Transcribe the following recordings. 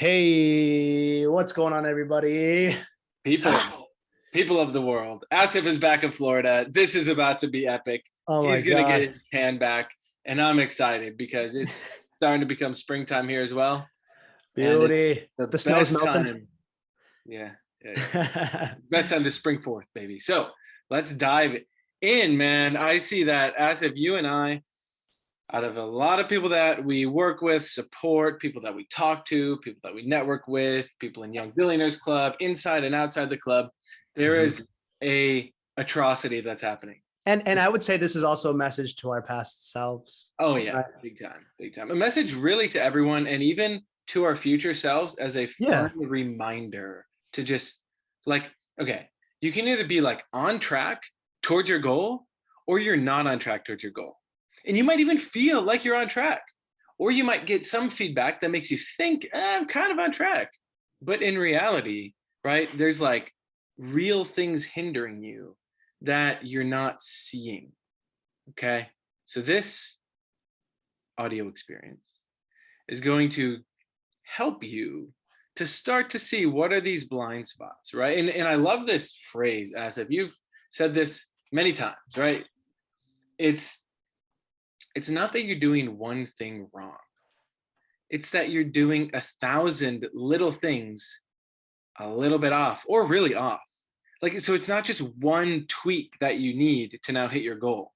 Hey, what's going on, everybody? People, people of the world. Asif is back in Florida. This is about to be epic. Oh my He's gonna God. get his tan back, and I'm excited because it's starting to become springtime here as well, and it's Beauty. the The snow's best melting. time. Yeah, yeah. Best time to spring forth, baby. So let's dive in, man. I see that Asif, you and I, out of a lot of people that we work with, support, people that we talk to, people that we network with, people in Young Billionaires Club, inside and outside the club, there Mhm. is a atrocity that's happening. And I would say this is also a message to our past selves. Oh yeah, Right? big time, big time. A message really to everyone and even to our future selves as a Yeah. fun reminder to just like, okay, you can either be like on track towards your goal or you're not on track towards your goal. And you might even feel like you're on track. Or you might get some feedback that makes you think, I'm kind of on track. But in reality, right, there's like real things hindering you that you're not seeing. Okay. So this audio experience is going to help you to start to see what are these blind spots, right? And I love this phrase, as if you've said this many times, right? It's it's not that you're doing one thing wrong. It's that you're doing 1,000 little things a little bit off or really off. Like, so it's not just one tweak that you need to now hit your goal.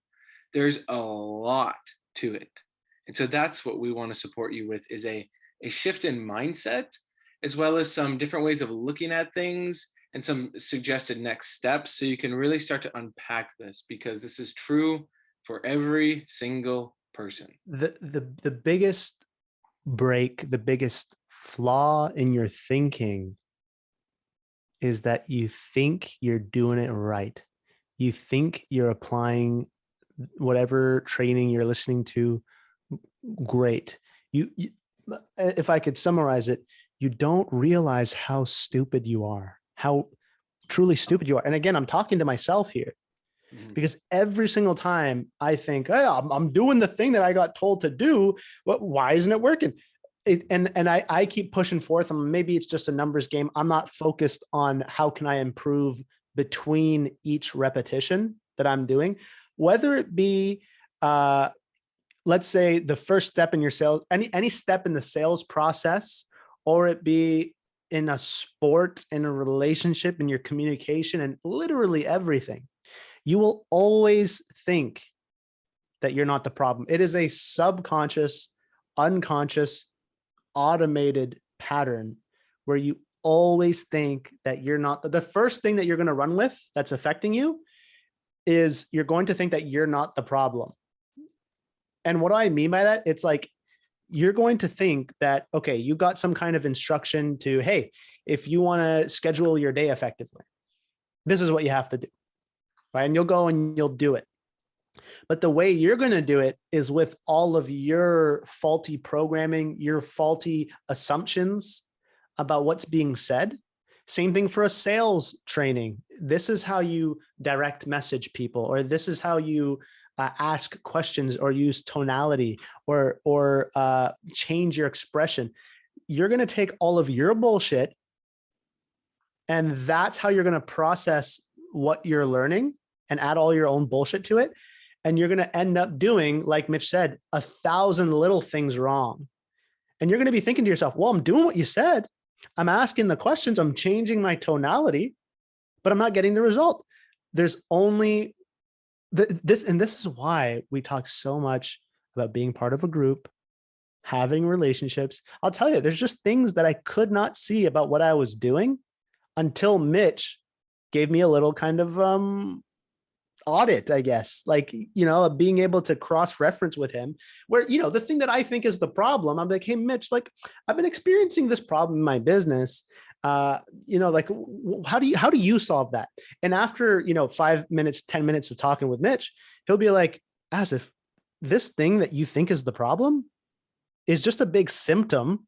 There's a lot to it. And so that's what we want to support you with is a shift in mindset, as well as some different ways of looking at things and some suggested next steps so you can really start to unpack this because this is true for every single person. The biggest break, the biggest flaw in your thinking is that you think you're doing it right. You think you're applying whatever training you're listening to great. You if I could summarize it, you don't realize how stupid you are, how truly stupid you are. And again, I'm talking to myself here Mhm. because every single time I think, hey, I'm doing the thing that I got told to do. Why isn't it working? And I keep pushing forth. And maybe it's just a numbers game. I'm not focused on how can I improve between each repetition that I'm doing, whether it be let's say the first step in your sales, any step in the sales process, or it be in a sport, in a relationship, in your communication, and literally everything, you will always think that you're not the problem. It is a subconscious, unconscious, automated pattern where you always think that you're not the first thing that you're going to run with that's affecting you is you're going to think that you're not the problem. And what do I mean by that? It's like you're going to think that, okay, you got some kind of instruction to, hey, if you want to schedule your day effectively, this is what you have to do, right? And you'll go and you'll do it. But the way you're going to do it is with all of your faulty programming, your faulty assumptions about what's being said. Same thing for a sales training. This is how you direct message people, or this is how you ask questions or use tonality or change your expression. You're going to take all of your bullshit, and that's how you're going to process what you're learning and add all your own bullshit to it. And you're going to end up doing, like Mitch said, 1,000 little things wrong. And you're going to be thinking to yourself, well, I'm doing what you said. I'm asking the questions. I'm changing my tonality, but I'm not getting the result. There's only this, and this is why we talk so much about being part of a group, having relationships. I'll tell you, there's just things that I could not see about what I was doing until Mitch gave me a little kind of audit, I guess, like, being able to cross-reference with him where, the thing that I think is the problem, I'm like, hey, Mitch, like, I've been experiencing this problem in my business. Like, how do you solve that? And after, 5 minutes, 10 minutes of talking with Mitch, he'll be like, as if this thing that you think is the problem is just a big symptom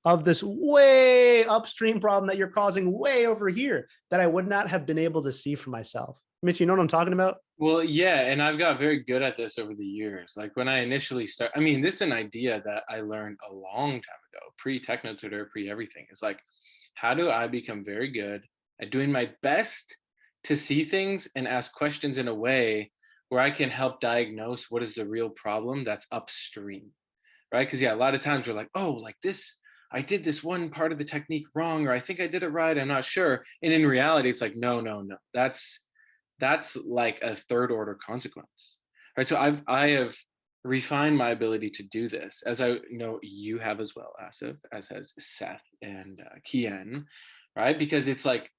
of this way upstream problem that you're causing way over here that I would not have been able to see for myself. Mitch, you know what I'm talking about? Well, yeah, and I've got very good at this over the years. Like when I initially I mean, this is an idea that I learned a long time ago, pre-techno tutor, pre-everything. It's like, how do I become very good at doing my best to see things and ask questions in a way where I can help diagnose what is the real problem that's upstream, right? Because yeah, a lot of times we're like, oh, like this, I did this one part of the technique wrong, or I think I did it right, I'm not sure. And in reality, it's like, no, no, no, that's like a third order consequence, right? So I have refined my ability to do this, as I know you have as well, Asif, as has Seth and Kian, right? Because it's like,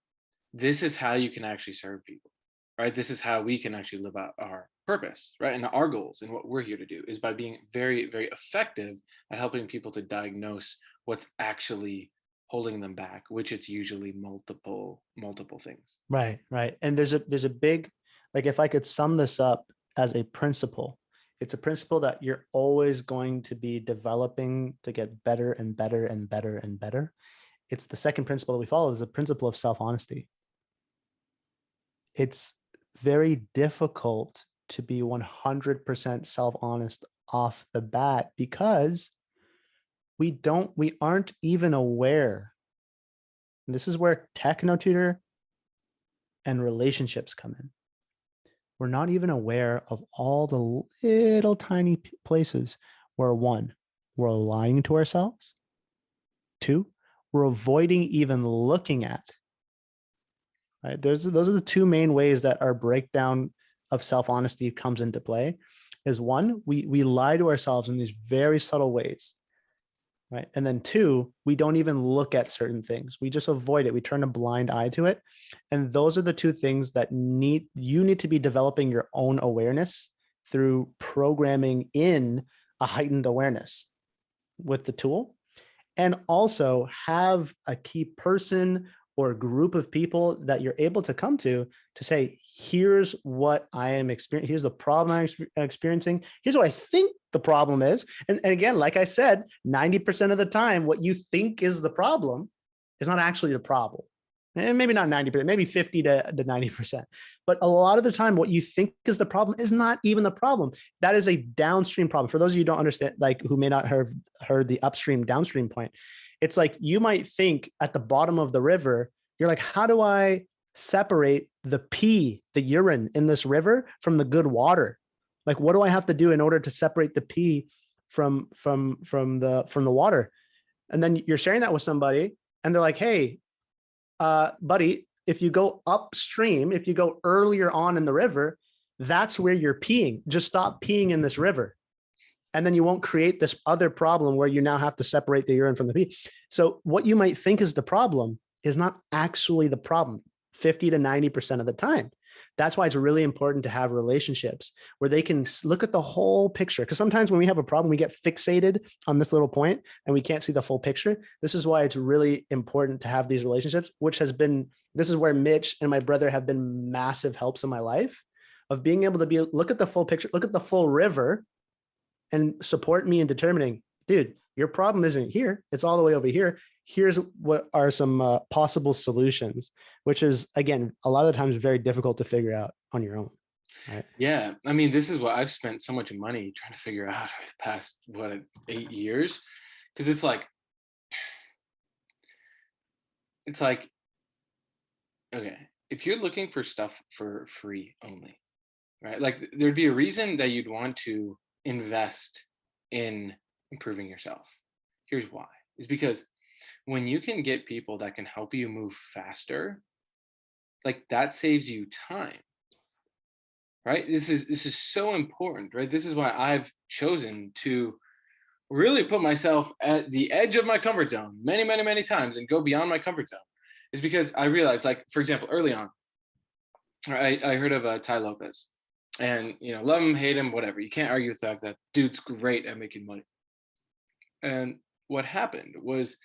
this is how you can actually serve people, right? This is how we can actually live out our purpose, right? And our goals and what we're here to do is by being very, very effective at helping people to diagnose what's actually holding them back, which it's usually multiple things. Right, right. And there's a big, like if I could sum this up as a principle, it's a principle that you're always going to be developing to get better and better and better and better. It's the second principle that we follow is the principle of self-honesty. It's very difficult to be 100% self-honest off the bat because we aren't even aware. And this is where techno tutor and relationships come in. We're not even aware of all the little tiny places where one, we're lying to ourselves. Two, we're avoiding even looking at. Right? Those are the two main ways that our breakdown of self-honesty comes into play. Is one, we lie to ourselves in these very subtle ways. Right. And then two, we don't even look at certain things. We just avoid it. We turn a blind eye to it. And those are the two things that you need to be developing your own awareness through programming in a heightened awareness with the tool. And also have a key person or group of people that you're able to come to say, here's what I am experiencing. Here's the problem I'm experiencing. Here's what I think the problem is. And again, like I said, 90% of the time, what you think is the problem is not actually the problem. And maybe not 90%, maybe 50 to 90%. But a lot of the time, what you think is the problem is not even the problem. That is a downstream problem. For those of you who don't understand, like who may not have heard the upstream, downstream point, it's like you might think at the bottom of the river, you're like, how do I separate the pee, the urine in this river from the good water? Like, what do I have to do in order to separate the pee from the water? And then you're sharing that with somebody and they're like, hey, buddy, if you go upstream, if you go earlier on in the river, that's where you're peeing. Just stop peeing in this river. And then you won't create this other problem where you now have to separate the urine from the pee. So what you might think is the problem is not actually the problem 50 to 90% of the time. That's why it's really important to have relationships where they can look at the whole picture. Because sometimes when we have a problem, we get fixated on this little point and we can't see the full picture. This is why it's really important to have these relationships, this is where Mitch and my brother have been massive helps in my life of being able to look at the full picture, look at the full river and support me in determining, dude, your problem isn't here. It's all the way over here. Here's what are some possible solutions, which is, again, a lot of the times very difficult to figure out on your own. Right? Yeah. I mean, this is what I've spent so much money trying to figure out over the past, 8 years. Because it's like, okay, if you're looking for stuff for free only, right? Like there'd be a reason that you'd want to invest in improving yourself. Here's why. Is because when you can get people that can help you move faster, like that saves you time. Right? This is so important, right? This is why I've chosen to really put myself at the edge of my comfort zone many, many, many times and go beyond my comfort zone. Is because I realized, like, for example, early on, I heard of Tai Lopez, and love him, hate him, whatever. You can't argue with the fact that dude's great at making money. And what happened was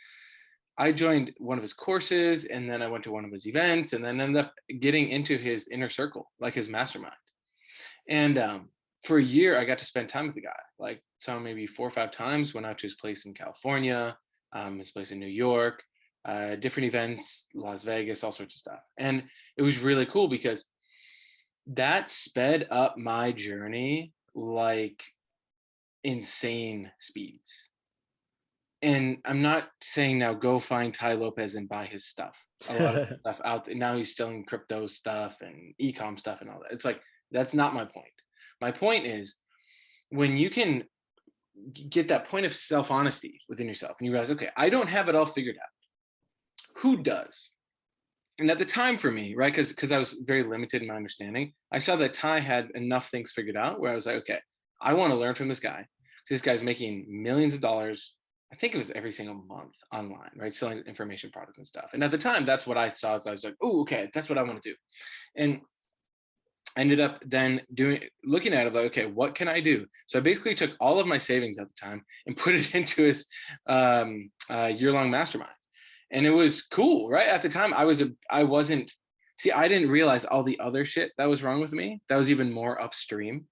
I joined one of his courses, and then I went to one of his events, and then ended up getting into his inner circle, like his mastermind. And for a year, I got to spend time with the guy. Like, so maybe 4 or 5 times, went out to his place in California, his place in New York, different events, Las Vegas, all sorts of stuff. And it was really cool because that sped up my journey like insane speeds. And I'm not saying now go find Ty Lopez and buy his stuff. A lot of stuff out there now, he's selling crypto stuff and e-com stuff and all that. It's like, that's not my point. My point is, when you can get that point of self-honesty within yourself and you realize, okay, I don't have it all figured out. Who does? And at the time for me, right, because I was very limited in my understanding, I saw that Ty had enough things figured out where I was like, okay, I want to learn from this guy. This guy's making millions of dollars. I think it was every single month online, right? Selling information products and stuff. And at the time, that's what I saw. So I was like, oh, okay, that's what I want to do. And I ended up then looking at it like, okay, what can I do? So I basically took all of my savings at the time and put it into his year-long mastermind. And it was cool, right? At the time, I didn't realize all the other shit that was wrong with me. That was even more upstream.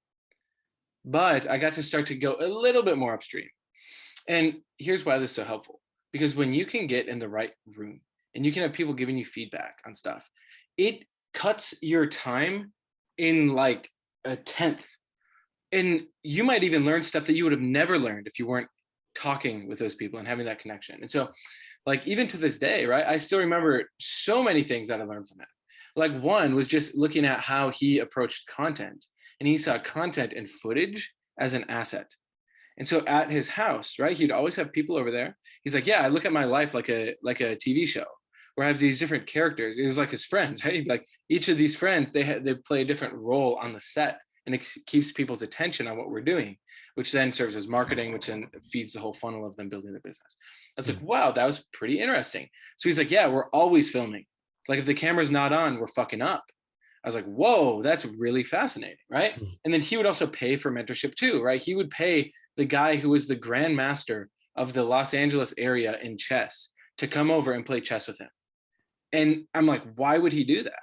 But I got to start to go a little bit more upstream. And here's why this is so helpful. Because when you can get in the right room and you can have people giving you feedback on stuff, it cuts your time in like a tenth. And you might even learn stuff that you would have never learned if you weren't talking with those people and having that connection. And so, like, even to this day, right, I still remember so many things that I learned from him. Like, one was just looking at how he approached content, and he saw content and footage as an asset. And so at his house, right, he'd always have people over there. He's like, yeah, I look at my life like a TV show where I have these different characters. It was like his friends, right? Like, each of these friends, they play a different role on the set, and it keeps people's attention on what we're doing, which then serves as marketing, which then feeds the whole funnel of them building their business. I was like, wow, that was pretty interesting. So he's like, yeah, we're always filming. Like, if the camera's not on, we're fucking up. I was like, whoa, that's really fascinating, right? And then he would also pay for mentorship too, right? He would pay the guy who was the grandmaster of the Los Angeles area in chess to come over and play chess with him. And I'm like, why would he do that?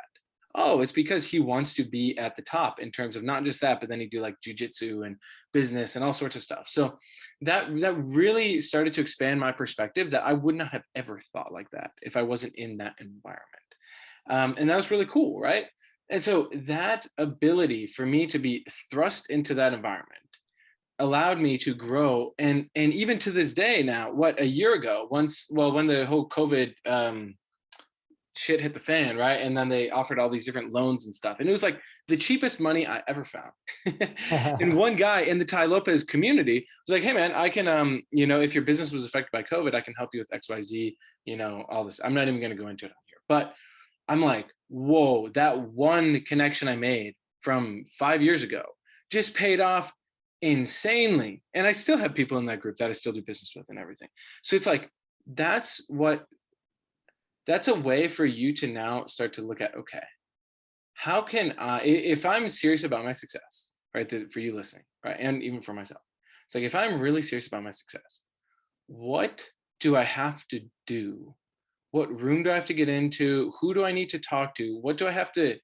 Oh, it's because he wants to be at the top in terms of not just that, but then he'd do like jujitsu and business and all sorts of stuff. So that really started to expand my perspective, that I would not have ever thought like that if I wasn't in that environment. And that was really cool, right? And so that ability for me to be thrust into that environment allowed me to grow. And even to this day now, a year ago, when the whole COVID shit hit the fan, right? And then they offered all these different loans and stuff. And it was like the cheapest money I ever found. And one guy in the Ty Lopez community was like, hey man, I can, if your business was affected by COVID, I can help you with XYZ, all this. I'm not even going to go into it on here, but I'm like, whoa, that one connection I made from 5 years ago just paid off insanely. And I still have people in that group that I still do business with and everything. So it's like, that's a way for you to now start to look at, okay, how can I, if I'm serious about my success, right, for you listening, right, and even for myself, it's like, if I'm really serious about my success, what do I have to do? What room do I have to get into? Who do I need to talk to? What do I have to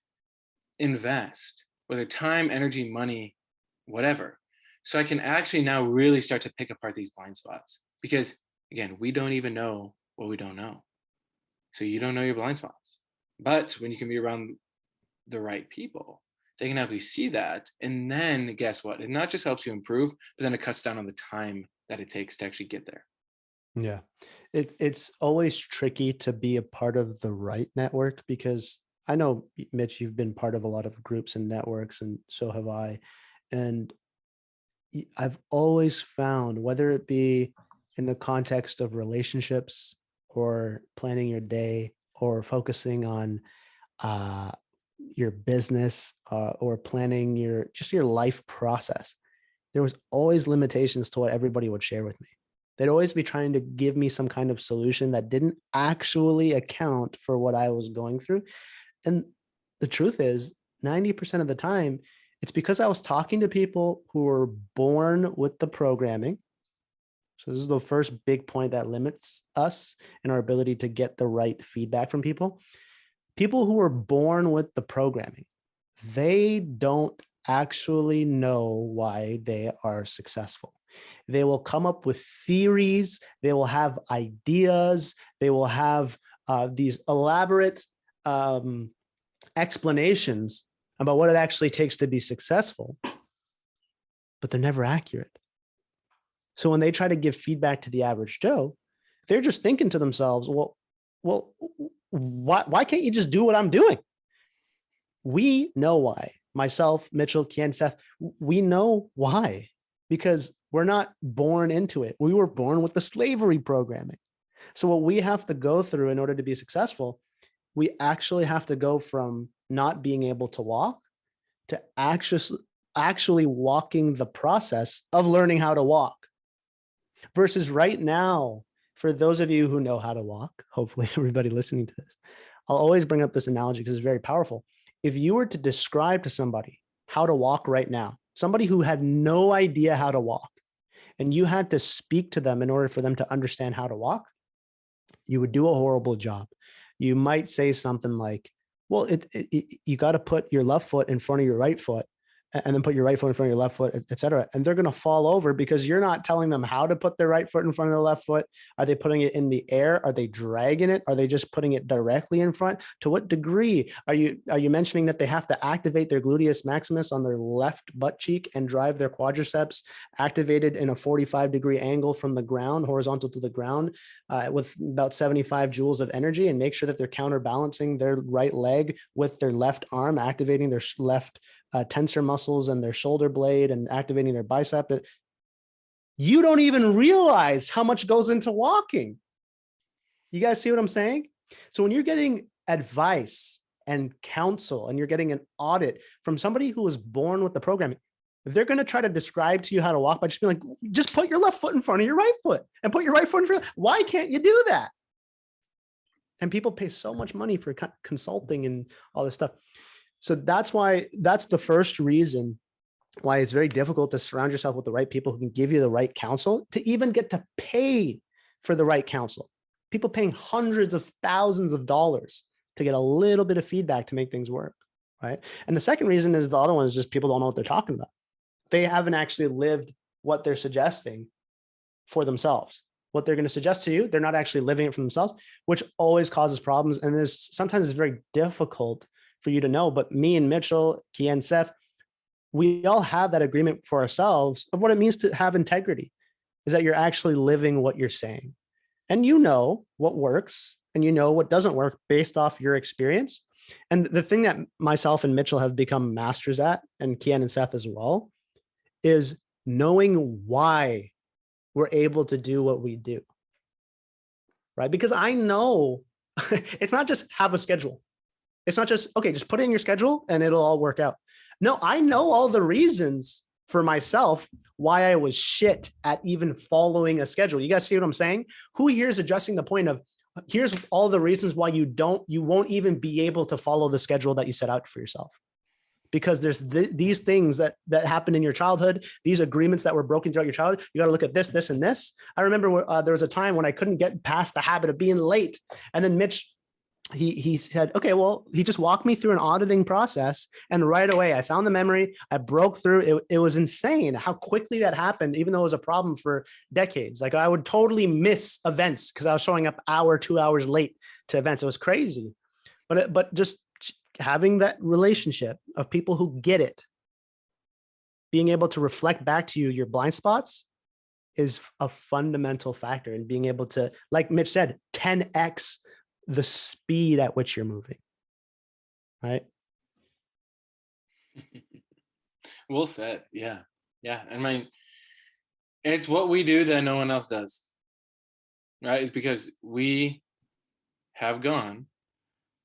invest, whether time, energy, money, whatever, so I can actually now really start to pick apart these blind spots? Because again, we don't even know what we don't know. So you don't know your blind spots. But when you can be around the right people, they can help you see that. And then guess what? It not just helps you improve, but then it cuts down on the time that it takes to actually get there. Yeah. It's always tricky to be a part of the right network, because I know, Mitch, you've been part of a lot of groups and networks, and so have I. And I've always found, whether it be in the context of relationships or planning your day or focusing on your business or planning your life process, there was always limitations to what everybody would share with me. They'd always be trying to give me some kind of solution that didn't actually account for what I was going through. And the truth is, 90% of the time, it's because I was talking to people who were born with the programming. So this is the first big point that limits us in our ability to get the right feedback from people. People who were born with the programming, they don't actually know why they are successful. They will come up with theories. They will have ideas. They will have these elaborate explanations about what it actually takes to be successful, but they're never accurate. So when they try to give feedback to the average Joe, they're just thinking to themselves, well, why can't you just do what I'm doing? We know why. Myself, Mitchell, Ken, Seth, we know why, because we're not born into it. We were born with the slavery programming. So what we have to go through in order to be successful, we actually have to go from not being able to walk to actually walking the process of learning how to walk. Versus right now, for those of you who know how to walk, hopefully everybody listening to this, I'll always bring up this analogy because it's very powerful. If you were to describe to somebody how to walk right now, somebody who had no idea how to walk, and you had to speak to them in order for them to understand how to walk, you would do a horrible job. You might say something like, well, you got to put your left foot in front of your right foot, and then put your right foot in front of your left foot, et cetera. And they're going to fall over because you're not telling them how to put their right foot in front of their left foot. Are they putting it in the air? Are they dragging it? Are they just putting it directly in front? To what degree are you mentioning that they have to activate their gluteus maximus on their left butt cheek and drive their quadriceps activated in a 45-degree angle from the ground, horizontal to the ground, with about 75 joules of energy, and make sure that they're counterbalancing their right leg with their left arm, activating their left tensor muscles and their shoulder blade and activating their bicep. You don't even realize how much goes into walking. You guys see what I'm saying? So when you're getting advice and counsel and you're getting an audit from somebody who was born with the programming, they're going to try to describe to you how to walk by just being like, just put your left foot in front of your right foot and put your right foot in front. Why can't you do that? And people pay so much money for consulting and all this stuff. So that's the first reason why it's very difficult to surround yourself with the right people who can give you the right counsel, to even get to pay for the right counsel. People paying hundreds of thousands of dollars to get a little bit of feedback to make things work, right? And the second reason is the other one is just people don't know what they're talking about. They haven't actually lived what they're suggesting for themselves. What they're going to suggest to you, they're not actually living it for themselves, which always causes problems. And sometimes it's very difficult for you to know, but me and Mitchell, Kian, Seth, we all have that agreement for ourselves of what it means to have integrity, is that you're actually living what you're saying. And you know what works and you know what doesn't work based off your experience. And the thing that myself and Mitchell have become masters at, and Kian and Seth as well, is knowing why we're able to do what we do, right? Because I know it's not just have a schedule. It's not just, okay, just put it in your schedule and it'll all work out. No, I know all the reasons for myself why I was shit at even following a schedule. You guys see what I'm saying? Who here is addressing the point of, here's all the reasons why you won't even be able to follow the schedule that you set out for yourself? Because there's these things that happened in your childhood, these agreements that were broken throughout your childhood. You got to look at this, and this. I remember there was a time when I couldn't get past the habit of being late. And then Mitch, he said, okay, well, he just walked me through an auditing process. And right away, I found the memory. I broke through. It was insane how quickly that happened, even though it was a problem for decades. Like I would totally miss events because I was showing up 2 hours late to events. It was crazy. But just having that relationship of people who get it, being able to reflect back to you your blind spots, is a fundamental factor in being able to, like Mitch said, 10x the speed at which you're moving, right? Well said. Yeah. I mean, it's what we do that no one else does, right? It's because we have gone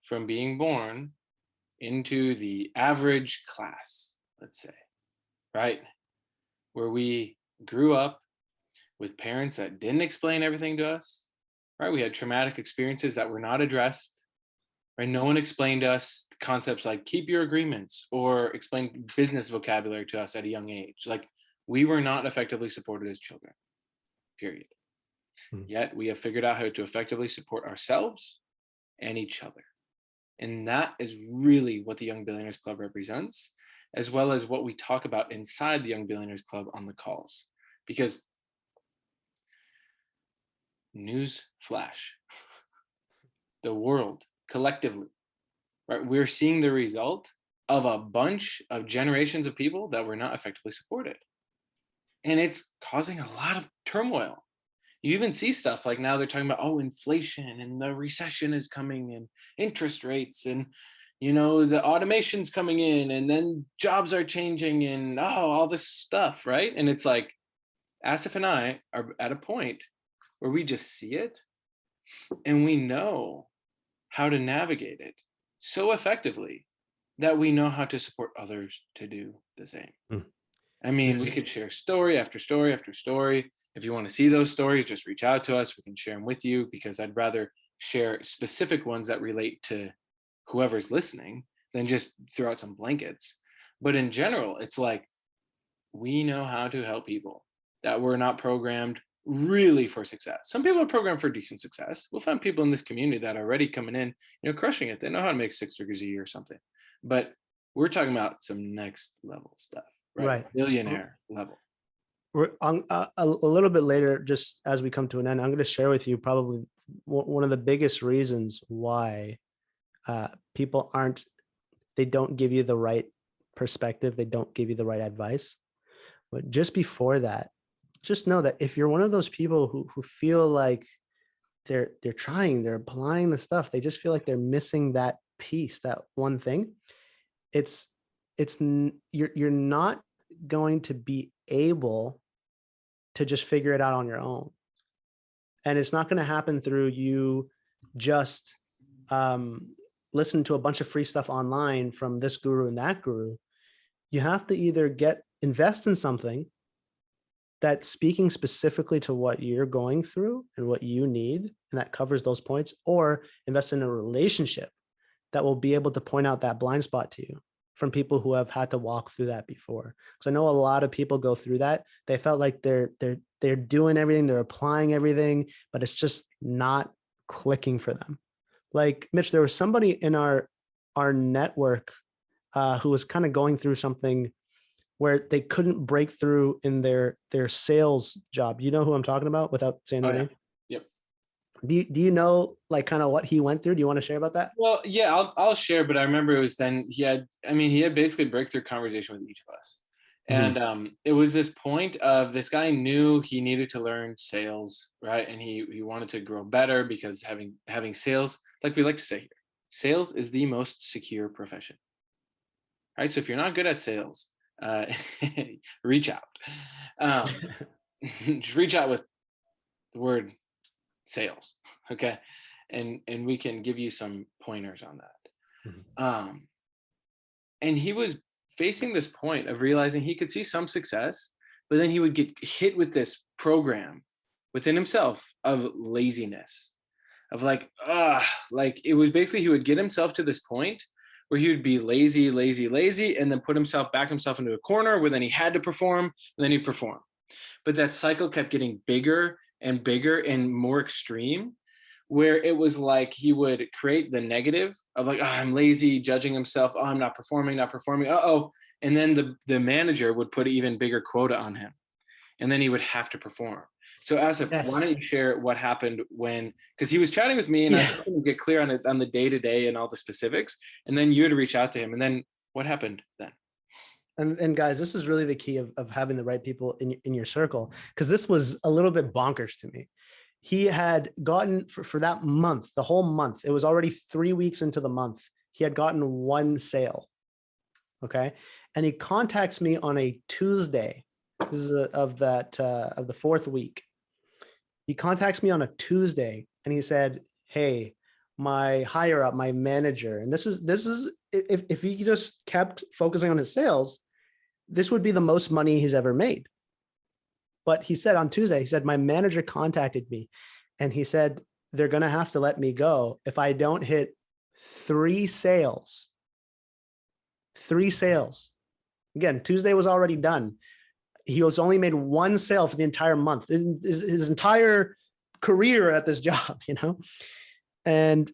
from being born into the average class, let's say, right? Where we grew up with parents that didn't explain everything to us, right? We had traumatic experiences that were not addressed, right? No one explained to us concepts like keep your agreements or explain business vocabulary to us at a young age. Like we were not effectively supported as children, period. Yet we have figured out how to effectively support ourselves and each other. And that is really what the Young Billionaires Club represents, as well as what we talk about inside the Young Billionaires Club on the calls. Because news flash, the world collectively, right? We're seeing the result of a bunch of generations of people that were not effectively supported. And it's causing a lot of turmoil. You even see stuff like now they're talking about, oh, inflation and the recession is coming and interest rates and, the automation's coming in and then jobs are changing and, all this stuff, right? And it's like, Asif and I are at a point where we just see it and we know how to navigate it so effectively that we know how to support others to do the same. Mm. I mean, we could share story after story after story. If you want to see those stories, just reach out to us. We can share them with you, because I'd rather share specific ones that relate to whoever's listening than just throw out some blankets. But in general, it's like, we know how to help people that were not programmed really for success. Some people are programmed for decent success. We'll find people in this community that are already coming in, crushing it. They know how to make 6 figures a year or something. But we're talking about some next level stuff, right? Billionaire level. We're on a little bit later, just as we come to an end, I'm going to share with you probably one of the biggest reasons why people they don't give you the right perspective. They don't give you the right advice. But just before that, just know that if you're one of those people who feel like they're trying, they're applying the stuff, they just feel like they're missing that piece, that one thing, you're not going to be able to just figure it out on your own. And it's not going to happen through you just listen to a bunch of free stuff online from this guru and that guru. You have to either invest in something that's speaking specifically to what you're going through and what you need, and that covers those points, or invest in a relationship that will be able to point out that blind spot to you from people who have had to walk through that before. Because I know a lot of people go through that. They felt like they're doing everything, they're applying everything, but it's just not clicking for them. Like Mitch, there was somebody in our network who was kind of going through something where they couldn't break through in their sales job. You know who I'm talking about without saying their name? Yep. Do you know like kind of what he went through? Do you want to share about that? Well, yeah, I'll share, but I remember it was then he had basically breakthrough conversation with each of us. And it was this point of this guy knew he needed to learn sales, right? And he wanted to grow better, because having sales, like we like to say here, sales is the most secure profession, right? So if you're not good at sales, reach out. Just reach out with the word sales, okay? And we can give you some pointers on that. And he was facing this point of realizing he could see some success, but then he would get hit with this program within himself of laziness, of like it was basically, he would get himself to this point where he would be lazy, and then put himself into a corner where then he had to perform, and then he'd perform. But that cycle kept getting bigger and bigger and more extreme, where it was like he would create the negative of like, I'm lazy, judging himself. Oh, I'm not performing. And then the manager would put an even bigger quota on him, and then he would have to perform. So Asif, why don't you share what happened because he was chatting with me and I was trying to get clear on the day-to-day and all the specifics. And then you had to reach out to him. And then what happened then? And guys, this is really the key of having the right people in your circle, because this was a little bit bonkers to me. He had gotten for that month, the whole month, it was already 3 weeks into the month, he had gotten one sale. Okay. And he contacts me on a Tuesday. This is of the 4th week. He contacts me on a Tuesday and he said, hey, my higher up, my manager, and this is if he just kept focusing on his sales, this would be the most money he's ever made. But he said on Tuesday, he said, my manager contacted me and he said, they're going to have to let me go if I don't hit 3 sales. 3 sales. Again, Tuesday was already done. He was only made 1 sale for the entire month, his entire career at this job, And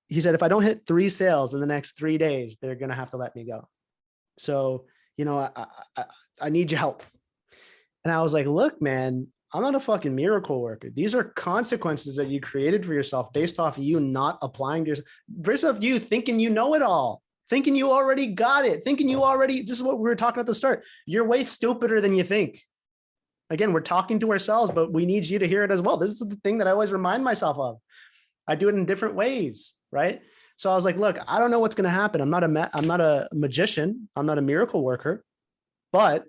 he said, if I don't hit 3 sales in the next 3 days, they're going to have to let me go. So, I need your help. And I was like, look, man, I'm not a fucking miracle worker. These are consequences that you created for yourself based off of you not applying to yourself, based off you thinking you know it all, thinking you already got it, thinking you already, this is what we were talking at the start. You're way stupider than you think. Again, we're talking to ourselves, but we need you to hear it as well. This is the thing that I always remind myself of. I do it in different ways, right? So I was like, look, I don't know what's going to happen. I'm not a magician. I'm not a miracle worker, but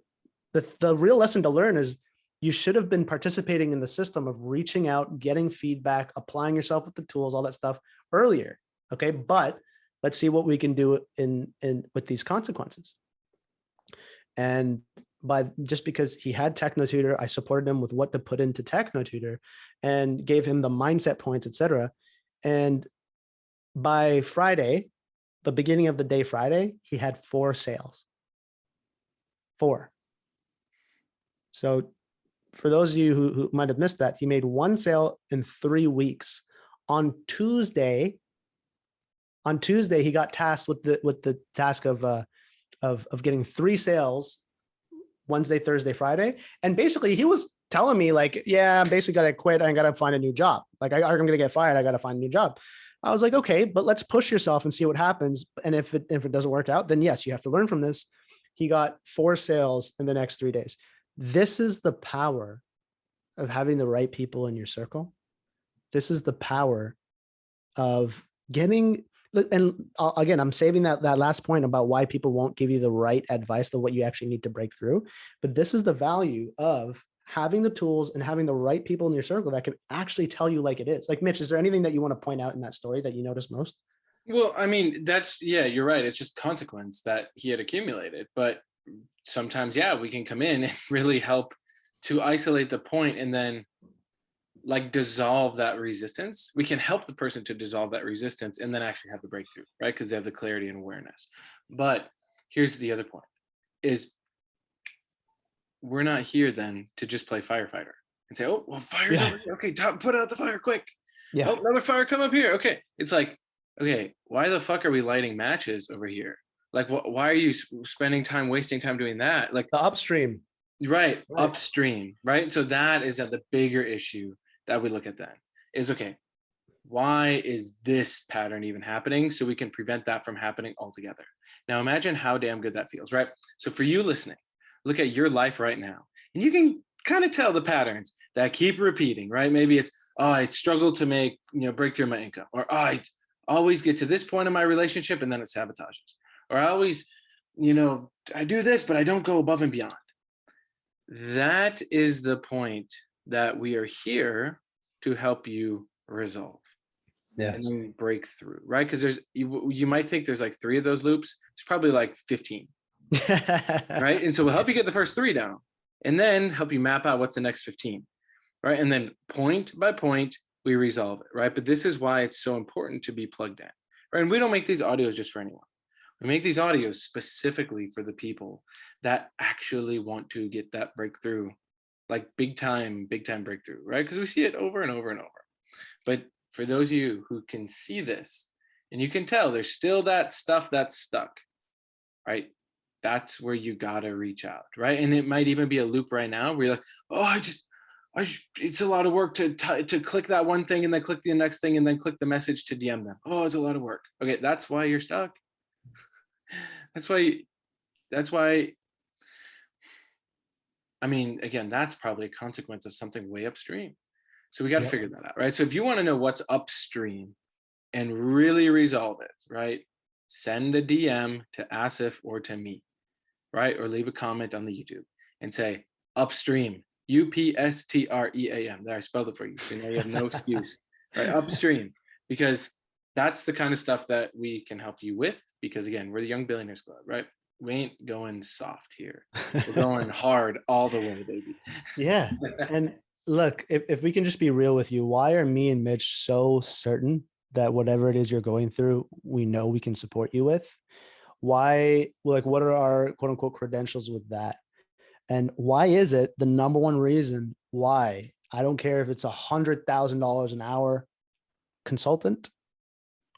the real lesson to learn is you should have been participating in the system of reaching out, getting feedback, applying yourself with the tools, all that stuff earlier. Okay. But let's see what we can do in with these consequences. And just because he had TechnoTutor, I supported him with what to put into TechnoTutor and gave him the mindset points, etc. And by Friday, the beginning of the day Friday, he had 4 sales. 4. So for those of you who might have missed that, he made 1 sale in 3 weeks. On Tuesday, he got tasked with the task of getting 3 sales Wednesday, Thursday, Friday. And basically he was telling me like, yeah, I'm basically got to quit. I got to find a new job. Like I'm going to get fired. I got to find a new job. I was like, okay, but let's push yourself and see what happens. And if it doesn't work out, then yes, you have to learn from this. He got 4 sales in the next 3 days. This is the power of having the right people in your circle. This is the power of getting, and again, I'm saving that last point about why people won't give you the right advice of what you actually need to break through. But this is the value of having the tools and having the right people in your circle that can actually tell you like it is. Like, Mitch, is there anything that you want to point out in that story that you noticed most? Well, I mean, yeah, you're right. It's just consequence that he had accumulated. But sometimes, yeah, we can come in and really help to isolate the point and then like dissolve that resistance. We can help the person to dissolve that resistance and then actually have the breakthrough, right? Because they have the clarity and awareness. But here's the other point is we're not here then to just play firefighter and say, oh, well, fire's over here. Okay, put out the fire quick. Yeah. Oh, another fire come up here. Okay. It's like, okay, why the fuck are we lighting matches over here? Like, why are you spending time, wasting time doing that? Like the upstream. Right, upstream, right? So that is the bigger issue that we look at then is, okay, why is this pattern even happening? So we can prevent that from happening altogether. Now imagine how damn good that feels, right? So for you listening, look at your life right now, and you can kind of tell the patterns that keep repeating, right? Maybe it's, oh, I struggle to make, break through my income, or oh, I always get to this point in my relationship and then it sabotages, or I always, I do this, but I don't go above and beyond. That is the point that we are here to help you resolve. Yes. And then break through, right? Because you might think there's like 3 of those loops. It's probably like 15. Right? And so we'll help you get the first 3 down and then help you map out what's the next 15. Right? And then point by point, we resolve it, right? But this is why it's so important to be plugged in. Right? And we don't make these audios just for anyone. We make these audios specifically for the people that actually want to get that breakthrough, like big time breakthrough, right? Because we see it over and over and over. But for those of you who can see this and you can tell there's still that stuff that's stuck, right? That's where you gotta reach out, right? And it might even be a loop right now where you're like, oh, it's a lot of work to click that one thing and then click the next thing and then click the message to DM them. Oh, it's a lot of work. Okay, that's why you're stuck. That's why, I mean, again, that's probably a consequence of something way upstream. So we got to figure that out, right? So if you want to know what's upstream and really resolve it, right? Send a DM to Asif or to me, right? Or leave a comment on the YouTube and say upstream, UPSTREAM. There, I spelled it for you. So now you have no excuse, right? Upstream, because that's the kind of stuff that we can help you with, because again, we're the Young Billionaires Club, right? We ain't going soft here. We're going hard all the way, baby. Yeah. And look, if we can just be real with you, why are me and Mitch so certain that whatever it is you're going through, we know we can support you with? Why, like, what are our quote unquote credentials with that? And why is it the number one reason why? I don't care if it's $100,000 an hour consultant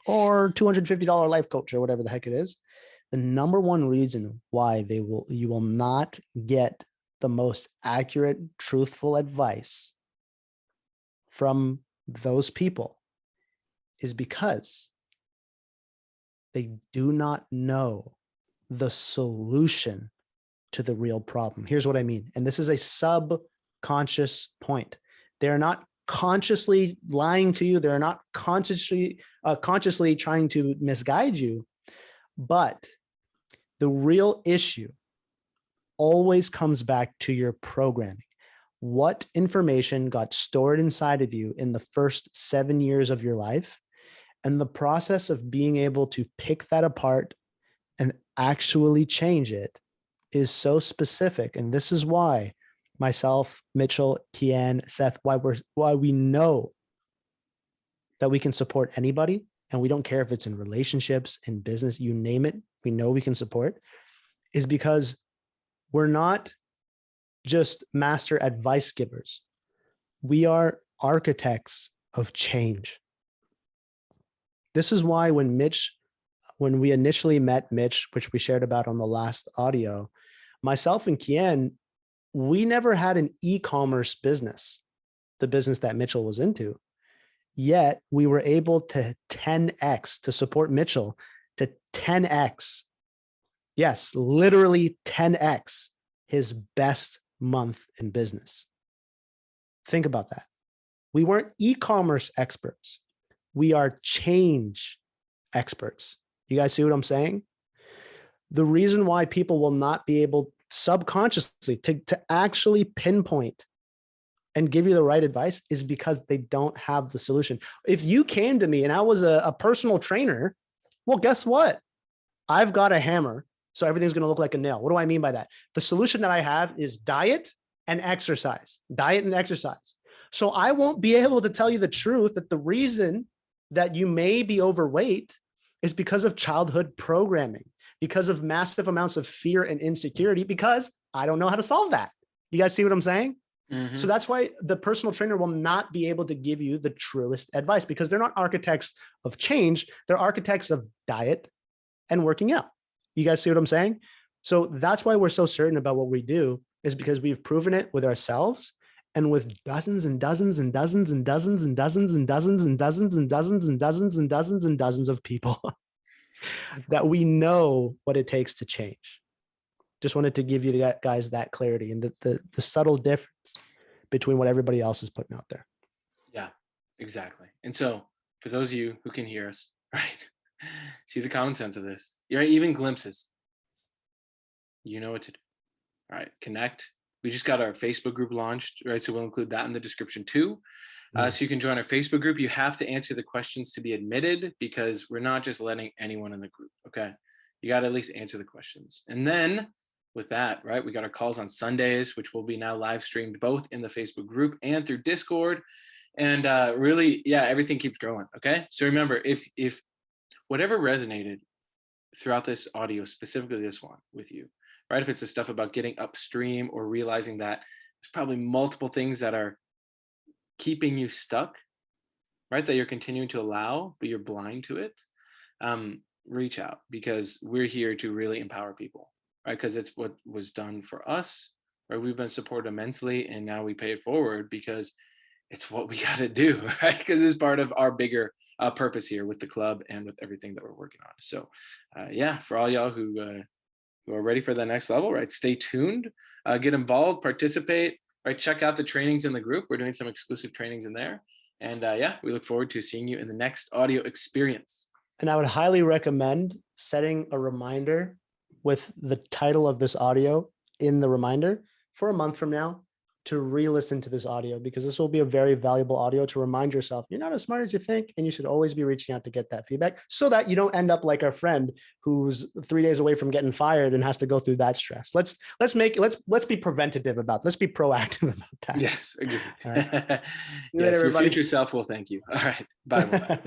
or $250 life coach or whatever the heck it is. The number one reason why you will not get the most accurate, truthful advice from those people is because they do not know the solution to the real problem. Here's what I mean. And this is a subconscious point. They're not consciously lying to you. They're not consciously trying to misguide you. But the real issue always comes back to your programming. What information got stored inside of you in the first 7 years of your life, and the process of being able to pick that apart and actually change it is so specific. And this is why myself, Mitchell, Kian, Seth, why we know that we can support anybody, and we don't care if it's in relationships, in business, you name it, we know we can support, is because we're not just master advice givers. We are architects of change. This is why when we initially met Mitch, which we shared about on the last audio, myself and Kian, we never had an e-commerce business, the business that Mitchell was into. Yet we were able to 10x, to support Mitchell, to 10x. Yes, literally 10x his best month in business. Think about that. We weren't e-commerce experts. We are change experts. You guys see what I'm saying? The reason why people will not be able subconsciously to actually pinpoint and give you the right advice is because they don't have the solution. If you came to me and I was a personal trainer, well, guess what? I've got a hammer, so everything's going to look like a nail. What do I mean by that? The solution that I have is diet and exercise, diet and exercise. So I won't be able to tell you the truth that the reason that you may be overweight is because of childhood programming, because of massive amounts of fear and insecurity, because I don't know how to solve that. You guys see what I'm saying? Mm-hmm. So that's why the personal trainer will not be able to give you the truest advice, because they're not architects of change. They're architects of diet and working out. You guys see what I'm saying? So that's why we're so certain about what we do, is because we've proven it with ourselves and with dozens and dozens and dozens and dozens and dozens and dozens and dozens and dozens and dozens and dozens and dozens of people that we know what it takes to change. Just wanted to give you guys that clarity and the subtle difference between what everybody else is putting out there. Yeah, exactly. And so for those of you who can hear us, right, see the common sense of this, right? Even glimpses, you know what to do. All right, connect. We just got our Facebook group launched, right? So we'll include that in the description too. So you can join our Facebook group. You have to answer the questions to be admitted, because we're not just letting anyone in the group, okay? You got to at least answer the questions. And then with that, right, we got our calls on Sundays, which will be now live streamed both in the Facebook group and through Discord. And really, yeah, everything keeps growing, okay? So remember, if whatever resonated throughout this audio, specifically this one with you, right? If it's the stuff about getting upstream or realizing that there's probably multiple things that are keeping you stuck, right? That you're continuing to allow, but you're blind to it, reach out, because we're here to really empower people, right? Because it's what was done for us, right? We've been supported immensely, and now we pay it forward because it's what we got to do, right? Because it's part of our bigger purpose here with the club and with everything that we're working on. So yeah, for all y'all who are ready for the next level, right? Stay tuned, get involved, participate, right? Check out the trainings in the group. We're doing some exclusive trainings in there. And yeah, we look forward to seeing you in the next audio experience. And I would highly recommend setting a reminder with the title of this audio in the reminder for a month from now to re-listen to this audio, because this will be a very valuable audio to remind yourself you're not as smart as you think, and you should always be reaching out to get that feedback, so that you don't end up like our friend who's 3 days away from getting fired and has to go through that stress. Let's be preventative about this. Let's be proactive about that. Yes, agree. All right. Yes, your future self will thank you. All right, bye.